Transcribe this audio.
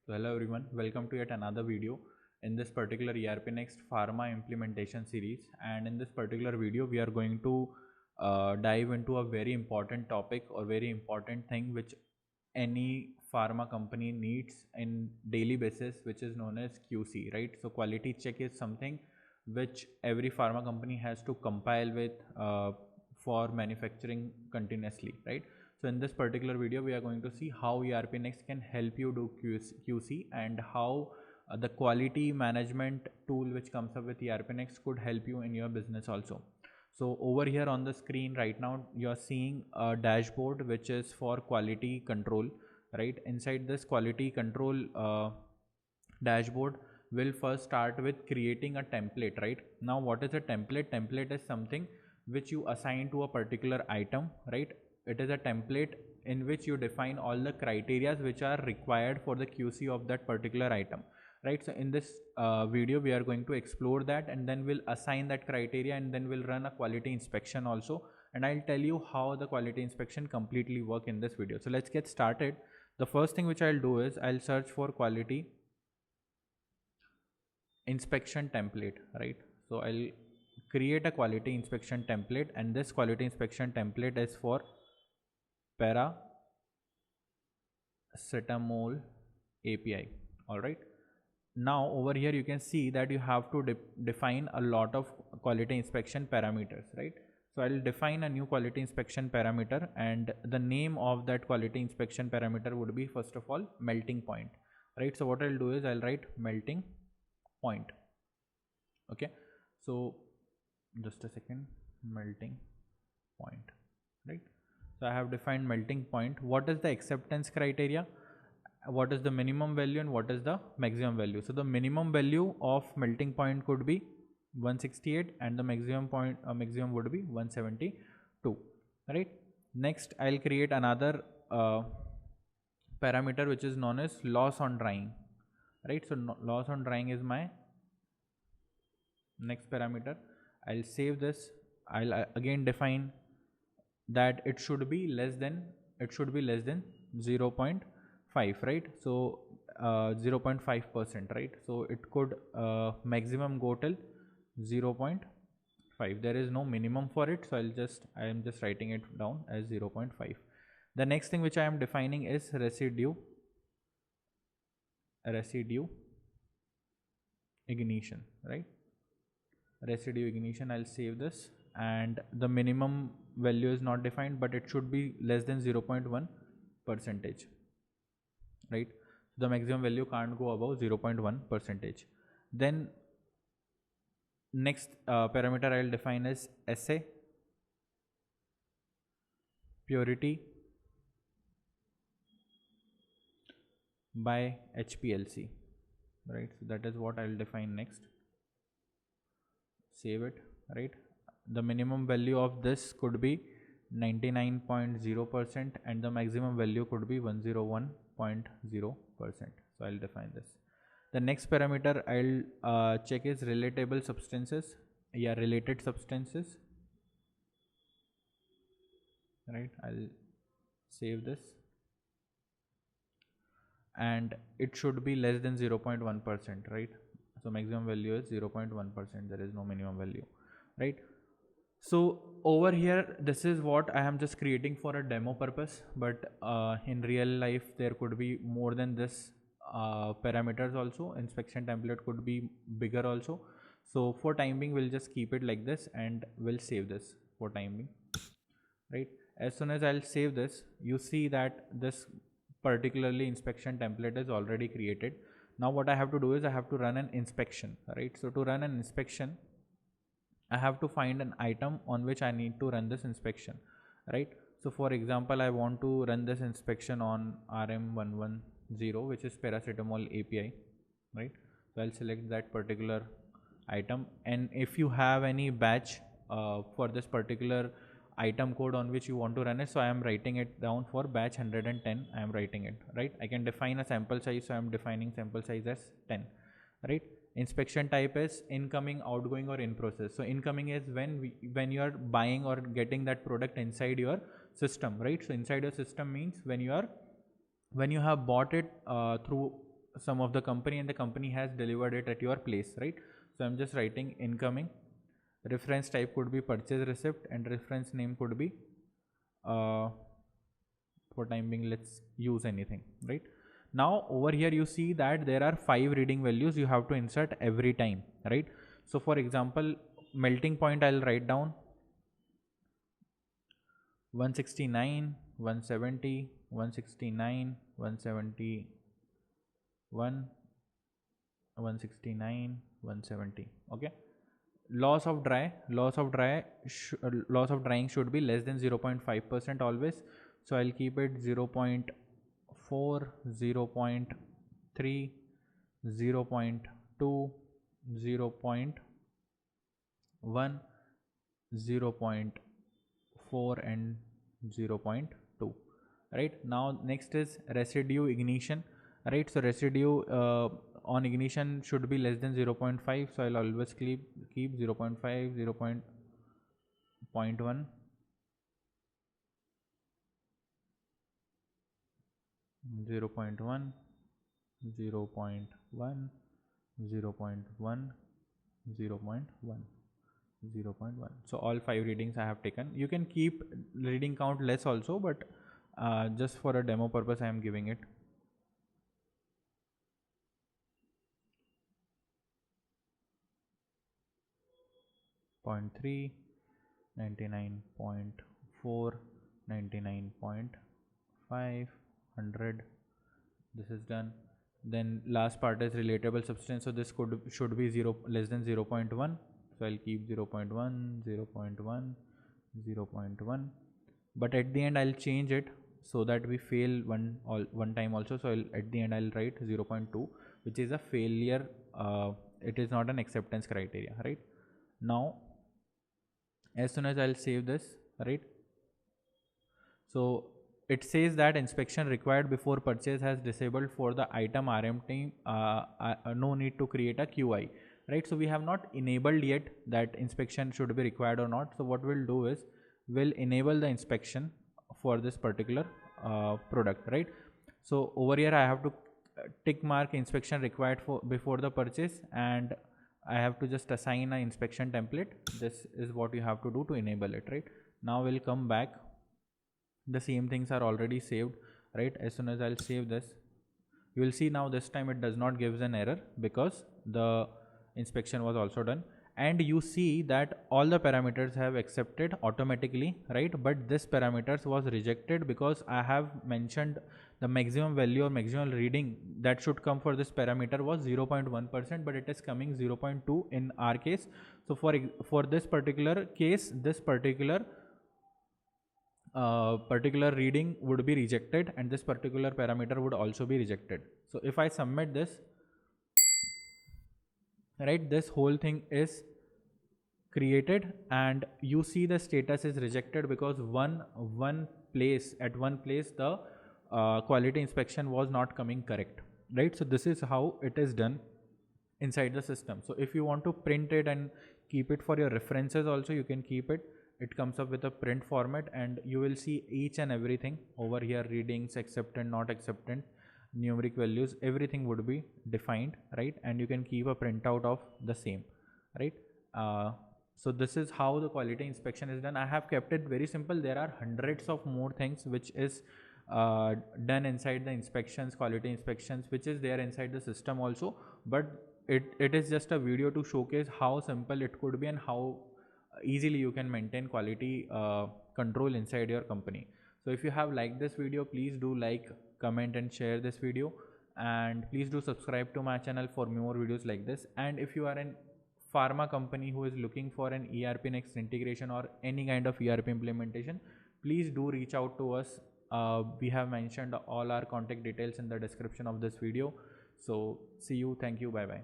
So hello everyone, welcome to yet another video in this particular ERPNext Pharma implementation series. And in this particular video, we are going to dive into a very important topic or very important thing which any pharma company needs in daily basis, which is known as QC, right? So quality check is something which every pharma company has to compile with for manufacturing continuously, right? So in this particular video, we are going to see how ERPNext can help you do QC and how the quality management tool which comes up with ERPNext could help you in your business also. So over here on the screen right now, you are seeing a dashboard which is for quality control, right? Inside this quality control dashboard, we'll first start with creating a template, right? Now, what is a template? Template is something which you assign to a particular item, right? It is a template in which you define all the criteria which are required for the QC of that particular item, right? So in this video, we are going to explore that, and then we'll assign that criteria, and then we'll run a quality inspection also, and I'll tell you how the quality inspection completely work in this video. So let's get started. The first thing which I'll do is I'll search for quality inspection template, right? So I'll create a quality inspection template, and this quality inspection template is for paracetamol API. All right, now over here you can see that you have to define a lot of quality inspection parameters, right? So I'll define a new quality inspection parameter, and the name of that quality inspection parameter would be, first of all, melting point, right? So what I'll do is I'll write melting point. Okay, so just a second, melting point, right? So I have defined melting point. What is the acceptance criteria? What is the minimum value and what is the maximum value? So the minimum value of melting point could be 168 and the maximum would be 172, right? Next, I'll create another parameter which is known as loss on drying, right? So loss on drying is my next parameter. I'll save this. I'll again define that it should be less than 0.5, right? So 0.5%, right? So it could maximum go till 0.5. There is no minimum for it, so I am just writing it down as 0.5. The next thing which I am defining is residue ignition, right? Residue ignition. I'll save this, and the minimum value is not defined, but it should be less than 0.1%, right? The maximum value can't go above 0.1%. Then next parameter I'll define is assay purity by HPLC, right? So that is what I'll define next. Save it, right? The minimum value of this could be 99.0% and the maximum value could be 101.0%. So I'll define this. The next parameter I'll check is related substances, right? I'll save this, and it should be less than 0.1%, right? So maximum value is 0.1%. There is no minimum value, right? So over here, this is what I am just creating for a demo purpose, but in real life there could be more than this parameters also. Inspection template could be bigger also. So for time being, we'll just keep it like this and we'll save this for time being, right? As soon as I'll save this, you see that this particularly inspection template is already created. Now what I have to do is I have to run an inspection, right? So to run an inspection, I have to find an item on which I need to run this inspection, right? So for example, I want to run this inspection on RM110, which is paracetamol API, right? So I'll select that particular item, and if you have any batch for this particular item code on which you want to run it, so I am writing it down for batch 110. I am writing it, right? I can define a sample size, so I am defining sample size as 10, right? Inspection type is incoming, outgoing, or in process. So incoming is when you are buying or getting that product inside your system, right? So inside your system means when you have bought it through some of the company and the company has delivered it at your place, right? So I'm just writing incoming. Reference type could be purchase receipt and reference name could be for time being let's use anything, right? Now over here you see that there are 5 reading values you have to insert every time, right? So for example, melting point I'll write down 169, 170, 169, 171, 169, 170. Okay. Loss of drying should be less than 0.5% always. So I'll keep it 0.4, 0.3, 0.2, 0.1, 0.4 and 0.2. right? Now next is residue ignition, right? So residue on ignition should be less than 0.5, so I'll always keep 0.5, 0.1, 0.1, 0.1, 0.1, 0.1, 0.1. So all 5 readings I have taken. You can keep reading count less also, but just for a demo purpose I am giving it. Point 3, 99.4, 99.5, 100. This is done. Then last part is relatable substance. So this should be less than 0.1. So I'll keep 0.1, 0.1, 0.1. But at the end I'll change it so that we fail one time also. So at the end I'll write 0.2, which is a failure. It is not an acceptance criteria, right? Now as soon as I'll save this, right? So it says that inspection required before purchase has disabled for the item RMT. No need to create a QI, right? So we have not enabled yet that inspection should be required or not. So what we'll do is we'll enable the inspection for this particular product, right? So over here I have to tick mark inspection required for before the purchase, and I have to just assign an inspection template. This is what you have to do to enable it, right? Now we'll come back. The same things are already saved, right? As soon as I'll save this, you will see now this time it does not give an error because the inspection was also done, and you see that all the parameters have accepted automatically, right? But this parameters was rejected because I have mentioned the maximum value or maximum reading that should come for this parameter was 0.1%, but it is coming 0.2 in our case. So for this particular case, this particular reading would be rejected, and this particular parameter would also be rejected. So if I submit this, right, this whole thing is created, and you see the status is rejected because one place the quality inspection was not coming correct, right? So this is how it is done inside the system. So if you want to print it and keep it for your references also, you can keep it. It comes up with a print format, and you will see each and everything over here: readings, acceptant, not acceptant, numeric values, everything would be defined, right? And you can keep a printout of the same, right? So this is how the quality inspection is done. I have kept it very simple. There are hundreds of more things which is done inside the inspections, quality inspections, which is there inside the system also, but it is just a video to showcase how simple it could be and how easily you can maintain quality control inside your company. So if you have liked this video, please do like, comment and share this video, and please do subscribe to my channel for more videos like this. And if you are an pharma company who is looking for an ERPNext integration or any kind of ERP implementation, please do reach out to us. We have mentioned all our contact details in the description of this video. So see you, thank you, bye bye.